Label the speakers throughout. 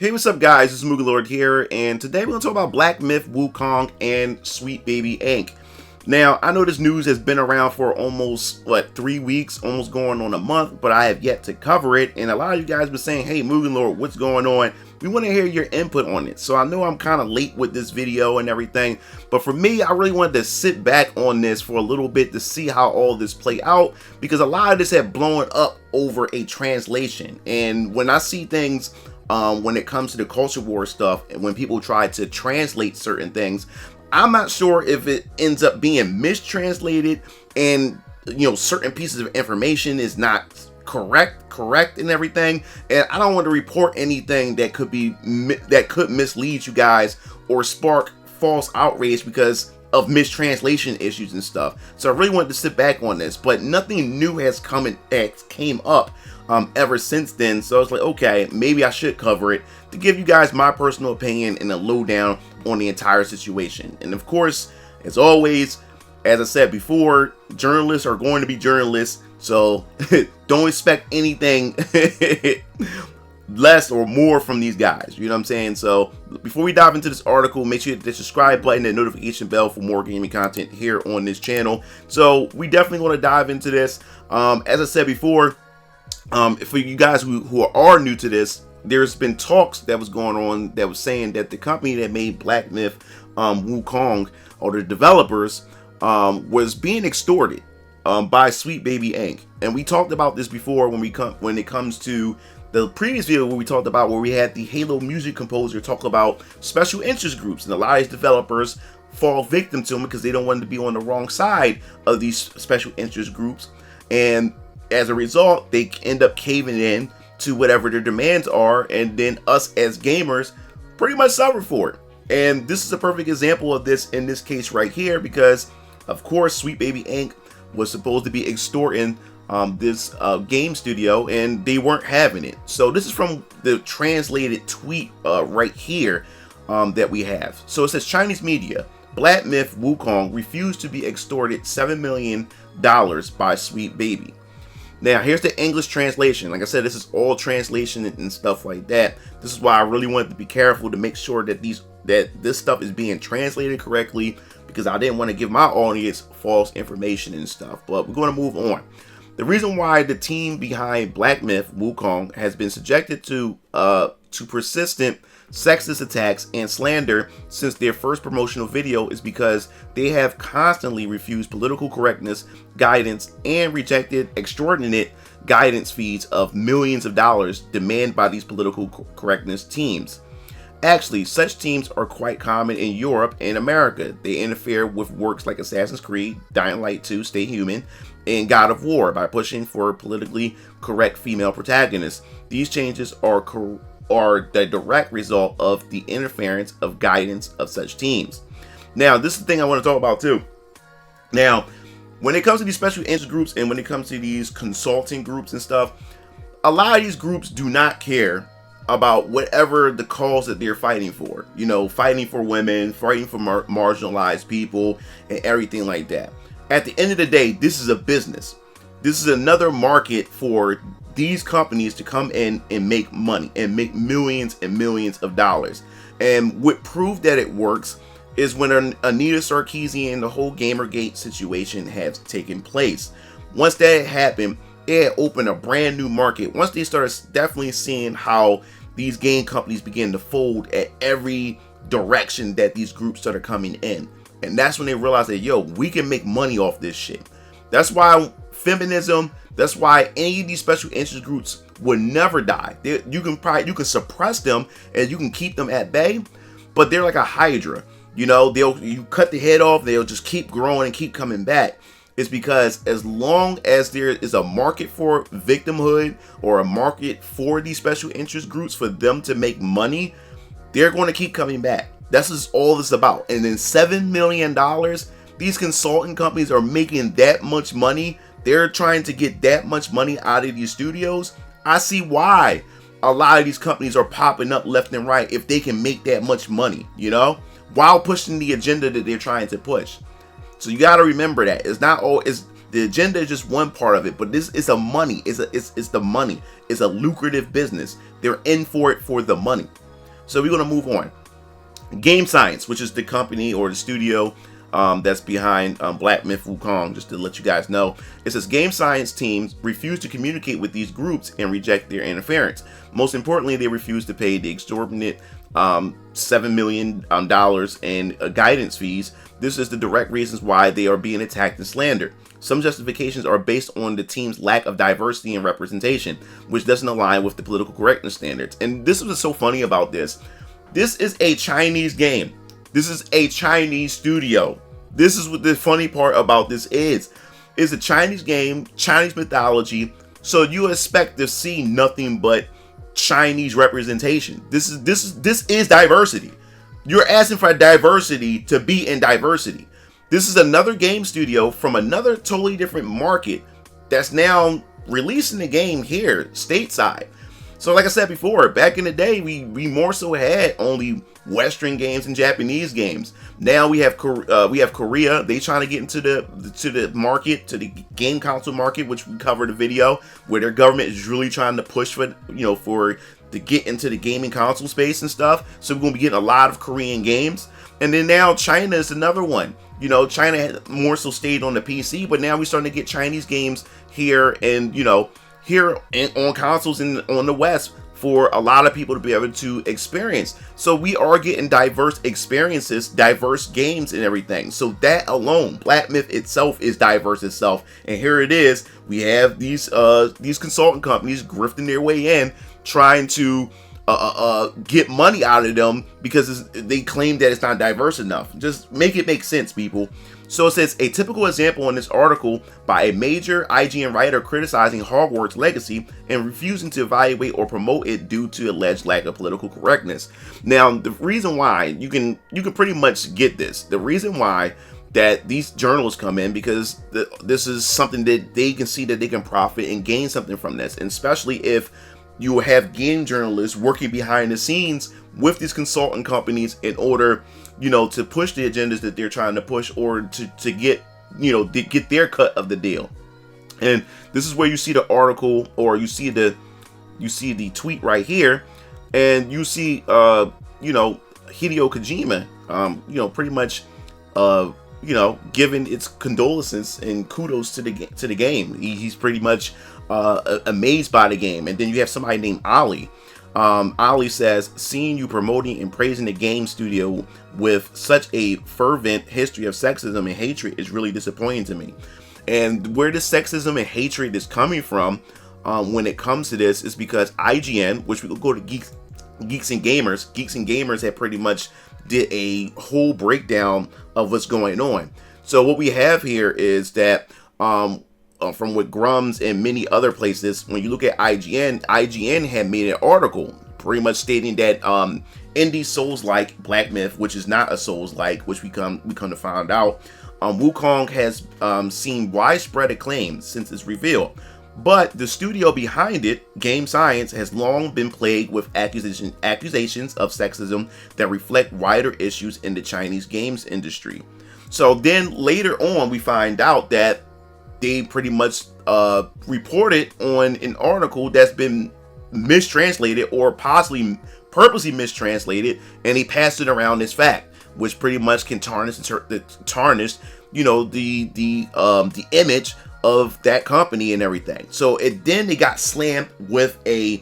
Speaker 1: Hey, what's up guys, it's MugenLord here, and today we're going to talk about Black Myth Wukong and Sweet Baby Inc. Now, I know this news has been around for almost, 3 weeks, almost going on a month, but I have yet to cover it, and a lot of you guys were saying, hey MugenLord, what's going on? We want to hear your input on it. So I know I'm kind of late with this video and everything, but for me, I really wanted to sit back on this for a little bit to see how all this play out, because a lot of this had blown up over a translation, and when I see things when it comes to the culture war stuff, and when people try to translate certain things, I'm not sure if it ends up being mistranslated and certain pieces of information is not correct and everything, and I don't want to report anything that could mislead you guys or spark false outrage because of mistranslation issues and stuff. So I really wanted to sit back on this, but nothing new has came up ever since then. So I was like, okay, maybe I should cover it to give you guys my personal opinion and a lowdown on the entire situation. And of course, as always, as I said before, journalists are going to be journalists, so don't expect anything less or more from these guys, you know what I'm saying? So before we dive into this article, make sure you hit the subscribe button and notification bell for more gaming content here on this channel. So we definitely want to dive into this. As I said before, for you guys who are new to this, there's been talks that was going on that was saying that the company that made Black Myth Wukong, or the developers, was being extorted by Sweet Baby Inc. And we talked about this before when it comes to the previous video where we talked about where we had the Halo music composer talk about special interest groups, and a lot of these developers fall victim to them because they don't want to be on the wrong side of these special interest groups, and as a result they end up caving in to whatever their demands are, and then us as gamers pretty much suffer for it. And this is a perfect example of this in this case right here, because of course Sweet Baby Inc. was supposed to be extorting this game studio, and they weren't having it. So this is from the translated tweet right here that we have. So it says, Chinese media, Black Myth Wukong refused to be extorted $7 million by Sweet Baby. Now here's the English translation. Like I said, this is all translation and stuff like that. This is why I really wanted to be careful to make sure that this stuff is being translated correctly, because I didn't want to give my audience false information and stuff. But we're going to move on. The reason why the team behind Black Myth Wukong has been subjected to persistent sexist attacks and slander since their first promotional video is because they have constantly refused political correctness guidance and rejected extortionate guidance fees of millions of dollars demanded by these political correctness teams. Actually, such teams are quite common in Europe and America. They interfere with works like Assassin's Creed, Dying Light 2, Stay Human, and God of War by pushing for politically correct female protagonists. These changes are the direct result of the interference of guidance of such teams. Now, this is the thing I want to talk about too. Now, when it comes to these special interest groups and when it comes to these consulting groups and stuff, a lot of these groups do not care about whatever the cause that they're fighting for. Fighting for women, fighting for marginalized people, and everything like that. At the end of the day, this is a business. This is another market for these companies to come in and make money and make millions and millions of dollars. And what proved that it works is when Anita Sarkeesian and the whole Gamergate situation has taken place. Once that happened, it opened a brand new market. Once they started definitely seeing how these game companies began to fold at every direction that these groups started coming in. And that's when they realized that, yo, we can make money off this shit. That's why feminism, that's why any of these special interest groups would never die. You can suppress them and you can keep them at bay, but they're like a hydra. You cut the head off, they'll just keep growing and keep coming back. It's because as long as there is a market for victimhood or a market for these special interest groups for them to make money, they're going to keep coming back. This is all this about. And then $7 million, these consulting companies are making that much money. They're trying to get that much money out of these studios. I see why a lot of these companies are popping up left and right if they can make that much money, while pushing the agenda that they're trying to push. So you got to remember that it's not all. The agenda is just one part of it, but this is the money. It's the money. It's a lucrative business. They're in for it for the money. So we're going to move on. Game Science, which is the company or the studio that's behind Black Myth Wukong, just to let you guys know. It says Game Science teams refuse to communicate with these groups and reject their interference. Most importantly, they refuse to pay the exorbitant $7 million in guidance fees. This is the direct reasons why they are being attacked and slandered. Some justifications are based on the team's lack of diversity and representation, which doesn't align with the political correctness standards. And this is what's so funny about this. This is a Chinese game. This is a Chinese studio. This is what the funny part about this is. It's a Chinese game, Chinese mythology, so you expect to see nothing but Chinese representation. This is diversity. You're asking for diversity to be in diversity. This is another game studio from another totally different market that's now releasing the game here stateside. So like I said before, back in the day, we more so had only Western games and Japanese games. Now we have Korea. They trying to get into the market, to the game console market, which we covered a video where their government is really trying to push for to get into the gaming console space and stuff. So we're gonna be getting a lot of Korean games. And then now China is another one. China had more so stayed on the PC, but now we're starting to get Chinese games here and here on consoles and on the West for a lot of people to be able to experience. So we are getting diverse experiences, diverse games and everything. So that alone, Black Myth itself is diverse itself. And here it is. We have these consultant companies grifting their way in, trying to get money out of them because they claim that it's not diverse enough. Just make it make sense, people. So it says, a typical example in this article by a major IGN writer criticizing Hogwarts Legacy and refusing to evaluate or promote it due to alleged lack of political correctness. Now, the reason why, you can pretty much get this. The reason why that these journalists come in, because this is something that they can see that they can profit and gain something from this, and especially if you have game journalists working behind the scenes with these consultant companies in order, to push the agendas that they're trying to push, or to get, to get their cut of the deal. And this is where you see the article, or you see the tweet right here, and you see, Hideo Kojima, pretty much, giving its condolences and kudos to the game. He's pretty much amazed by the game. And then you have somebody named Ali. Ali says, seeing you promoting and praising the game studio with such a fervent history of sexism and hatred is really disappointing to me. And where the sexism and hatred is coming from when it comes to this is because IGN, which we will go to Geeks and Gamers had pretty much did a whole breakdown of what's going on. So what we have here is that from with Grums and many other places, when you look at IGN had made an article pretty much stating that indie Souls-like Black Myth, which is not a Souls-like, which we come to find out, Wukong has seen widespread acclaim since its reveal. But the studio behind it, Game Science, has long been plagued with accusations of sexism that reflect wider issues in the Chinese games industry. So then later on, we find out that they pretty much reported on an article that's been mistranslated or possibly purposely mistranslated, and they passed it around as fact, which pretty much can tarnish the image of that company and everything. So then they got slammed with a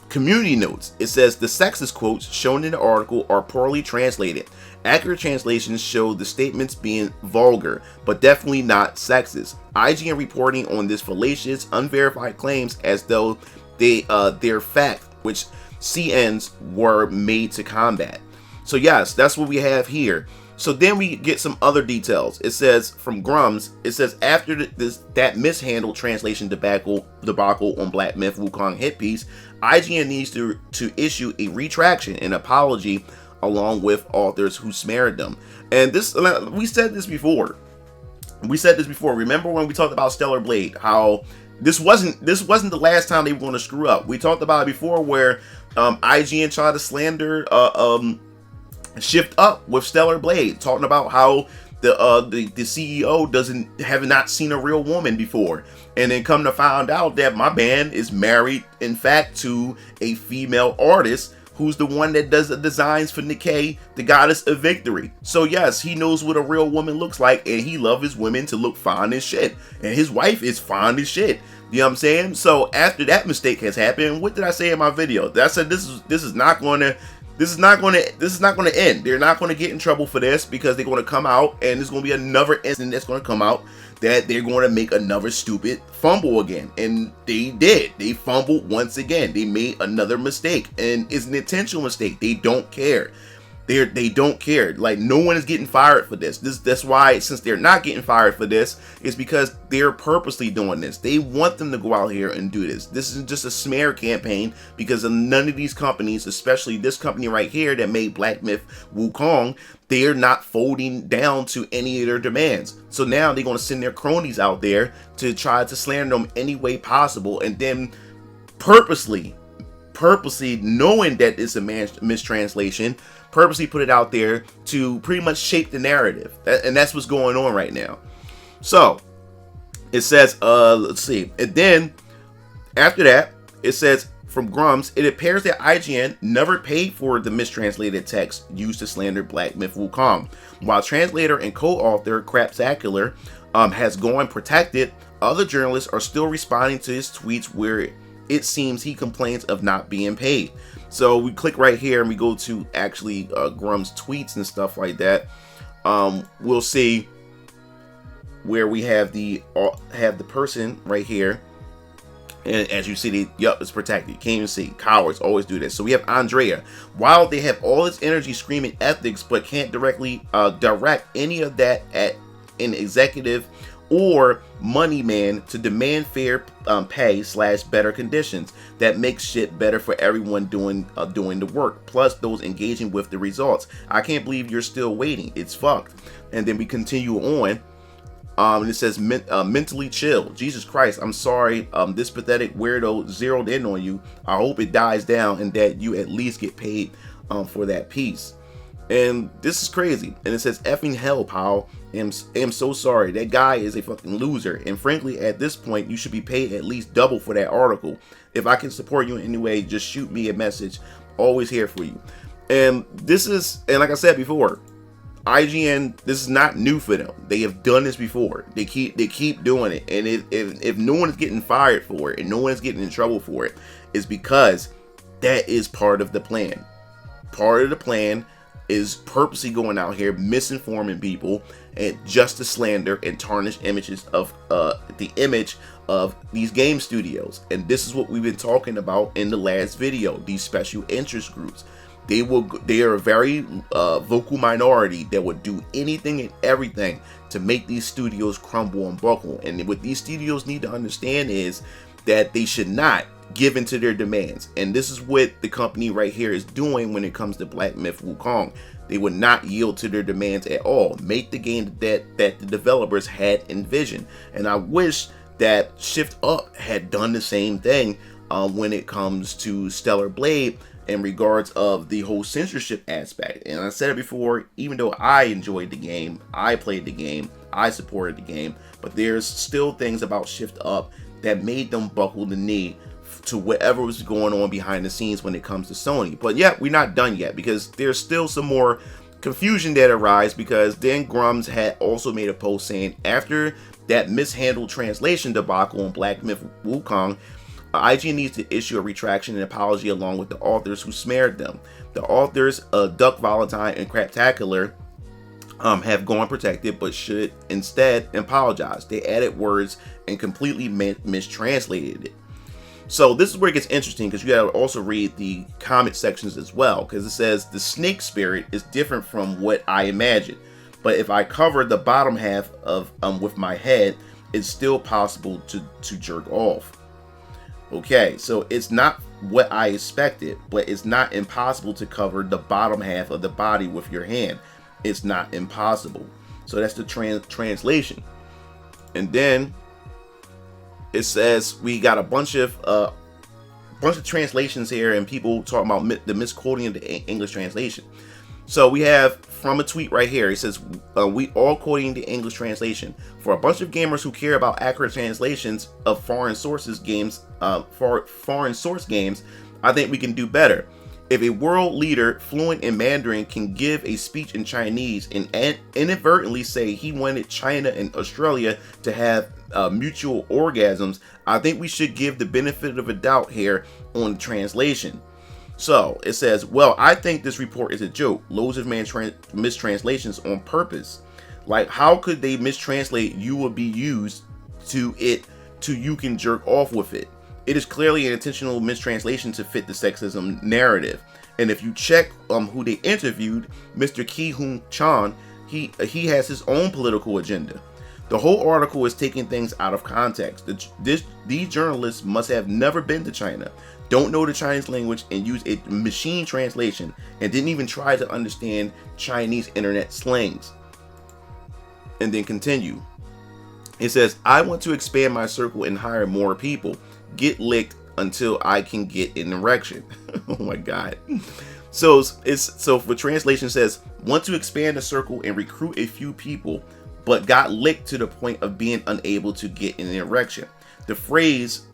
Speaker 1: community notes. It says the sexist quotes shown in the article are poorly translated. Accurate translations show the statements being vulgar, but definitely not sexist. IGN reporting on this fallacious, unverified claims as though they're fact, which CNs were made to combat. So yes, that's what we have here. So then we get some other details. It says from Grums, it says after that mishandled translation debacle on Black Myth Wukong hit piece, IGN needs to issue a retraction and apology along with authors who smeared them. And this, we said this before. Remember when we talked about Stellar Blade, how this wasn't the last time they were going to screw up. We talked about it before where IGN tried to slander Shift Up with Stellar Blade, talking about how the CEO have not seen a real woman before, and then come to find out that my band is married, in fact, to a female artist who's the one that does the designs for Nikkei, the goddess of victory. So yes, he knows what a real woman looks like, and he loves his women to look fine as shit. And his wife is fine as shit. You know what I'm saying? So after that mistake has happened, what did I say in my video? I said this is not going to end. They're not going to get in trouble for this, because they're going to come out and there's going to be another incident that's going to come out that they're going to make another stupid fumble again. And they did. They fumbled once again. They made another mistake, and it's an intentional mistake. They don't care. They don't care. Like, no one is getting fired for this. That's why, since they're not getting fired for this, it's because they're purposely doing this. They want them to go out here and do this. This isn't just a smear campaign, because of none of these companies, especially this company right here that made Black Myth Wukong, they're not folding down to any of their demands. So now they're going to send their cronies out there to try to slander them any way possible, and then purposely knowing that it's a mistranslation, purposely put it out there to pretty much shape the narrative. And that's what's going on right now. So it says, let's see. And then after that, it says, from Grums, it appears that IGN never paid for the mistranslated text used to slander Black Myth Wukong. While translator and co-author Crapsacular has gone protected, other journalists are still responding to his tweets where it seems he complains of not being paid. So we click right here and we go to actually Grum's tweets and stuff like that. We'll see where we have the person right here, and as you see, it's protected. You can't even see. Cowards always do this. So we have Andrea. While they have all this energy screaming ethics, but can't directly direct any of that at an executive or money man to demand fair pay / better conditions that makes shit better for everyone doing the work, plus those engaging with the results. I can't believe you're still waiting. It's fucked. And then we continue on. And it says mentally chill. Jesus Christ, I'm sorry. This pathetic weirdo zeroed in on you. I hope it dies down and that you at least get paid for that piece. And this is crazy. And it says, effing hell, pal. I'm so sorry. That guy is a fucking loser. And frankly, at this point, you should be paid at least double for that article. If I can support you in any way, just shoot me a message. Always here for you. And this is, and like I said before, IGN, this is not new for them. They have done this before. They keep doing it. And if no one is getting fired for it and no one is getting in trouble for it, it's because that is part of the plan. Part of the plan is purposely going out here misinforming people and just to slander and tarnish images of the image of these game studios. And this is what we've been talking about in the last video. These special interest groups, they are a very vocal minority that would do anything and everything to make these studios crumble and buckle. And what these studios need to understand is that they should not give into their demands. And this is what the company right here is doing when it comes to Black Myth Wukong. They would not yield to their demands at all. Make the game that the developers had envisioned. And I wish that Shift Up had done the same thing when it comes to Stellar Blade in regards of the whole censorship aspect. And I said it before, even though I enjoyed the game, I played the game, I supported the game, but there's still things about Shift Up that made them buckle the knee to whatever was going on behind the scenes when it comes to Sony. But yeah, we're not done yet, because there's still some more confusion that arises, because then Grums had also made a post saying after that mishandled translation debacle on Black Myth Wukong, IGN needs to issue a retraction and apology along with the authors who smeared them. The authors, Duck Valentine and Craptacular, have gone protected, but should instead apologize. They added words and completely mistranslated it. So this is where it gets interesting, because you gotta also read the comment sections as well, because it says the snake spirit is different from what I imagined, but if I cover the bottom half of with my head, it's still possible to jerk off. Okay, so it's not what I expected, but it's not impossible to cover the bottom half of the body with your hand. It's not impossible. So that's the translation. And then it says we got a bunch of translations here, and people talking about the misquoting of the English translation. So we have from a tweet right here, it says, we all quoting the English translation. For a bunch of gamers who care about accurate translations of foreign source games, I think we can do better. If a world leader fluent in Mandarin can give a speech in Chinese and inadvertently say he wanted China and Australia to have mutual orgasms, I think we should give the benefit of a doubt here on the translation. So it says, well, I think this report is a joke. Loads of mistranslations on purpose. Like, how could they mistranslate "you will be used" to "you can jerk off with it"? It is clearly an intentional mistranslation to fit the sexism narrative. And if you check who they interviewed, Mr. Ki Hoon Chan, he has his own political agenda. The whole article is taking things out of context. These journalists must have never been to China, don't know the Chinese language, and use a machine translation, and didn't even try to understand Chinese internet slangs. And then continue. It says, I want to expand my circle and hire more people. Get licked until I can get an erection. Oh my God. So for translation, it says, want to expand the circle and recruit a few people, but got licked to the point of being unable to get an erection. The phrase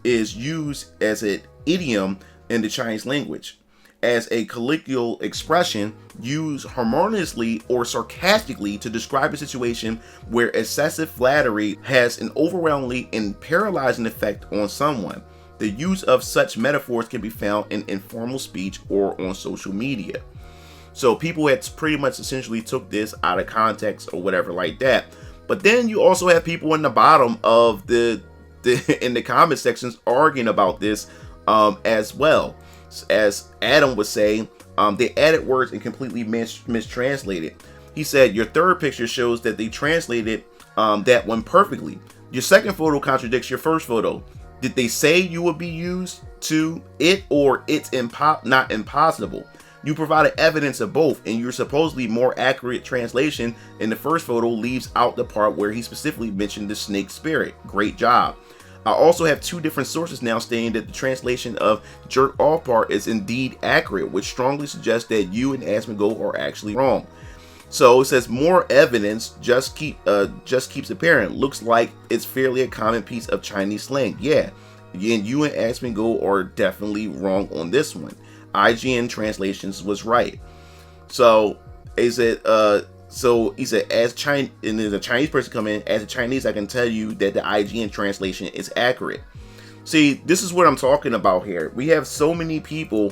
Speaker 1: is used as an idiom in the Chinese language, as a colloquial expression used harmoniously or sarcastically to describe a situation where excessive flattery has an overwhelming and paralyzing effect on someone. The use of such metaphors can be found in informal speech or on social media. So people had pretty much essentially took this out of context or whatever like that. But then you also have people in the bottom of the in the comment sections arguing about this as well. As Adam was saying, they added words and completely mistranslated. He said, your third picture shows that they translated that one perfectly. Your second photo contradicts your first photo. Did they say you would be used to it, or it's not impossible? You provided evidence of both, and your supposedly more accurate translation in the first photo leaves out the part where he specifically mentioned the snake spirit. Great job. I also have two different sources now stating that the translation of jerk off part is indeed accurate, which strongly suggests that you and Asmongold are actually wrong. So it says more evidence just keeps appearing. Looks like it's fairly a common piece of Chinese slang. Yeah, and you and Asmongold are definitely wrong on this one. IGN translations was right. So is it so he said, as China, and there's a Chinese person come in, as a Chinese, I can tell you that the IGN translation is accurate. See, this is what I'm talking about here. We have so many people,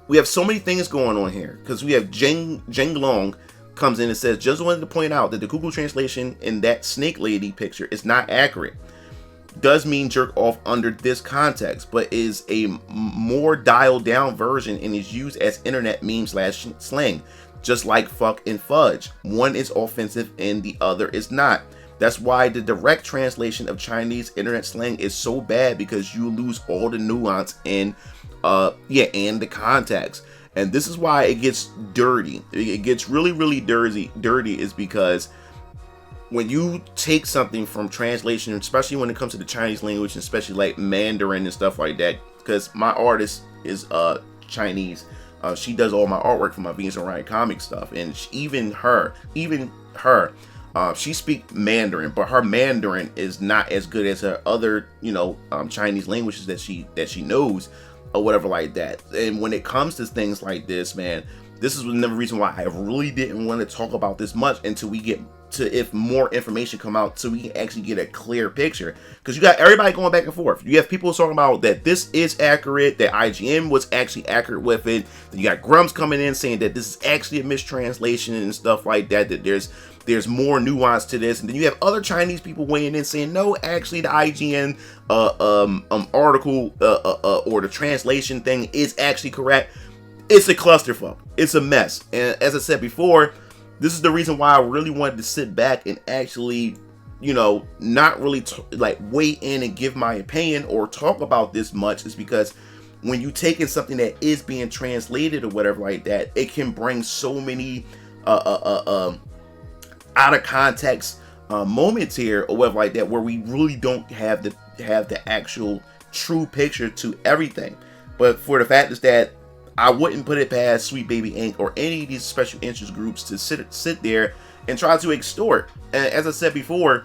Speaker 1: we have so many things going on here, because we have Zheng Long comes in and says, just wanted to point out that the Google translation in that snake lady picture is not accurate. Does mean jerk off under this context, but is a more dialed down version and is used as internet meme / slang, just like fuck and fudge. One is offensive and the other is not. That's why the direct translation of Chinese internet slang is so bad, because you lose all the nuance and and the context. And this is why it gets dirty. It gets really dirty is because when you take something from translation, especially when it comes to the Chinese language, especially like Mandarin and stuff like that, because my artist is Chinese. She does all my artwork for my Venus and Ryan comic stuff, and even her, she speaks Mandarin, but her Mandarin is not as good as her other, Chinese languages that she knows, or whatever like that. And when it comes to things like this, man, this is another reason why I really didn't want to talk about this much until we get to, if more information come out, so we can actually get a clear picture. Because you got everybody going back and forth. You have people talking about that this is accurate, that IGN was actually accurate with it. Then you got Grumps coming in saying that this is actually a mistranslation and stuff like that, that there's more nuance to this. And then you have other Chinese people weighing in saying, no, actually the IGN article or the translation thing is actually correct. It's a clusterfuck. It's a mess. And as I said before, this is the reason why I really wanted to sit back and actually, not really weigh in and give my opinion or talk about this much, is because when you take in something that is being translated or whatever like that, it can bring so many out of context moments here or whatever like that, where we really don't have the actual true picture to everything. But for the fact is that I wouldn't put it past Sweet Baby Inc. or any of these special interest groups to sit there and try to extort. And as I said before,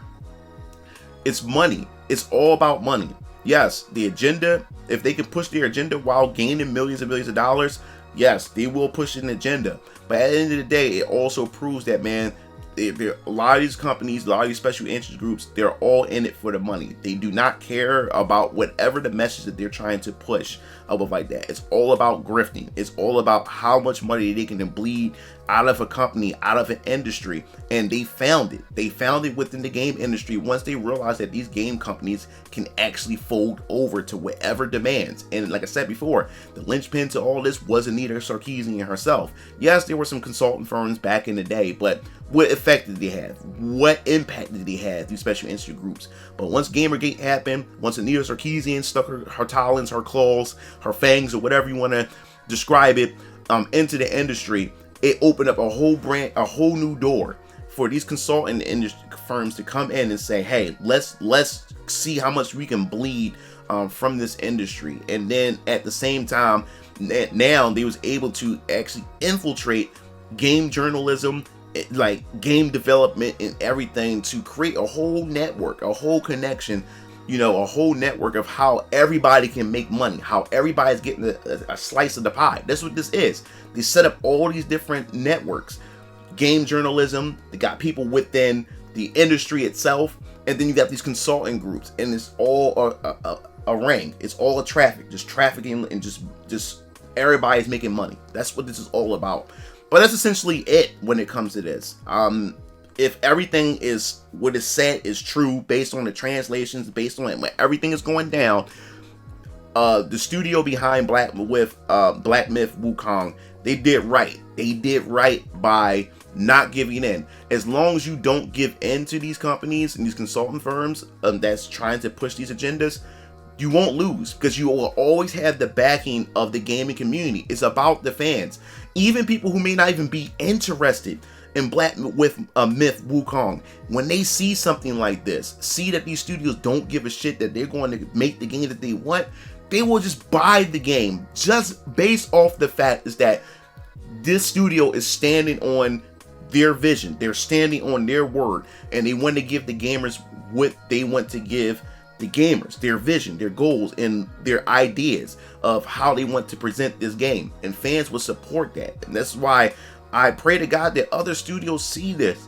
Speaker 1: it's money. It's all about money. yes, the agenda, if they can push their agenda while gaining millions and millions of dollars, yes, they will push an agenda. But at the end of the day, it also proves that, man, a lot of these companies, a lot of these special interest groups, they're all in it for the money. They do not care about whatever the message that they're trying to push up like that. It's all about grifting. It's all about how much money they can bleed out of a company, out of an industry. And they found it. They found it within the game industry once they realized that these game companies can actually fold over to whatever demands. And like I said before, the linchpin to all this was Anita Sarkeesian herself. Yes, there were some consultant firms back in the day, but what effect did they have? What impact did they have, these special interest groups? But once Gamergate happened, once Anita Sarkeesian stuck her talons, her claws, her fangs, or whatever you want to describe it, into the industry, it opened up a whole new door for these consultant industry firms to come in and say, hey, let's see how much we can bleed from this industry. And then at the same time, now they was able to actually infiltrate game journalism, like game development and everything, to create a whole network, a whole connection, you know, a whole network of how everybody can make money, how everybody's getting a slice of the pie. That's what this is. They set up all these different networks, game journalism. They got people within the industry itself, and then you got these consulting groups, and it's all a ring. It's all a traffic, just trafficking, and just everybody's making money. That's what this is all about. But that's essentially it when it comes to this. If everything is what is said is true, based on the translations, based on when everything is going down, the studio behind Black Myth Wukong, they did right. They did right by not giving in. As long as you don't give in to these companies and these consultant firms that's trying to push these agendas, you won't lose, because you will always have the backing of the gaming community. It's about the fans. Even people who may not even be interested in Myth Wukong, when they see something like this, see that these studios don't give a shit that they're going to make the game that they want, they will just buy the game just based off the fact is that this studio is standing on their vision. They're standing on their word, and they want to give the gamers what they want to give the gamers, their vision, their goals, and their ideas of how they want to present this game. And fans will support that. And that's why I pray to God that other studios see this.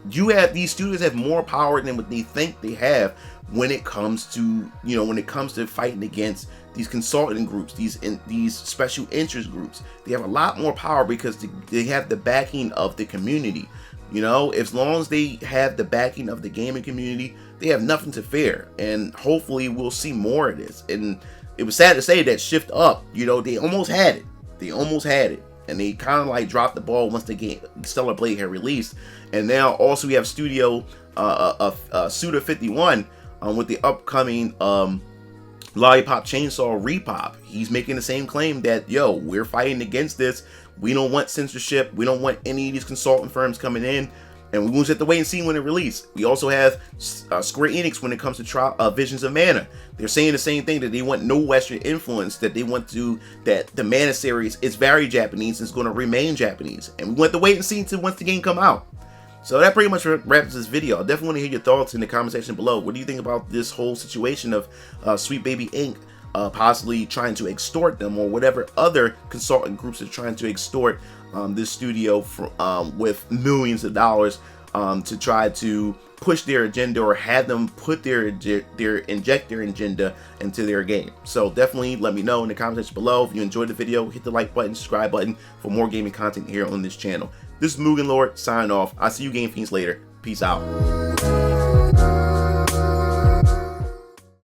Speaker 1: These studios have more power than what they think they have when it comes to, when it comes to fighting against these consulting groups, these special interest groups. They have a lot more power because they have the backing of the community. As long as they have the backing of the gaming community, they have nothing to fear. And hopefully we'll see more of this. And it was sad to say that Shift Up, they almost had it. And they kind of like dropped the ball once the game Stellar Blade had released. And now also we have Studio Suda 51 with the upcoming Lollipop Chainsaw Repop. He's making the same claim that, we're fighting against this. We don't want censorship. We don't want any of these consultant firms coming in. And we will just have to wait and see when it releases. We also have Square Enix when it comes to Visions of Mana. They're saying the same thing, that they want no Western influence, that they want that the Mana series is very Japanese and is going to remain Japanese. And we want to wait and see until once the game come out. So that pretty much wraps this video. I definitely want to hear your thoughts in the comment section below. What do you think about this whole situation of Sweet Baby Inc. Possibly trying to extort them, or whatever other consultant groups are trying to extort this studio with millions of dollars to try to push their agenda, or have them put inject their agenda into their game. So definitely let me know in the comment section below. If you enjoyed the video, hit the like button, subscribe button for more gaming content here on this channel. This is MugenLord signing off. I'll see you game fiends later. Peace out.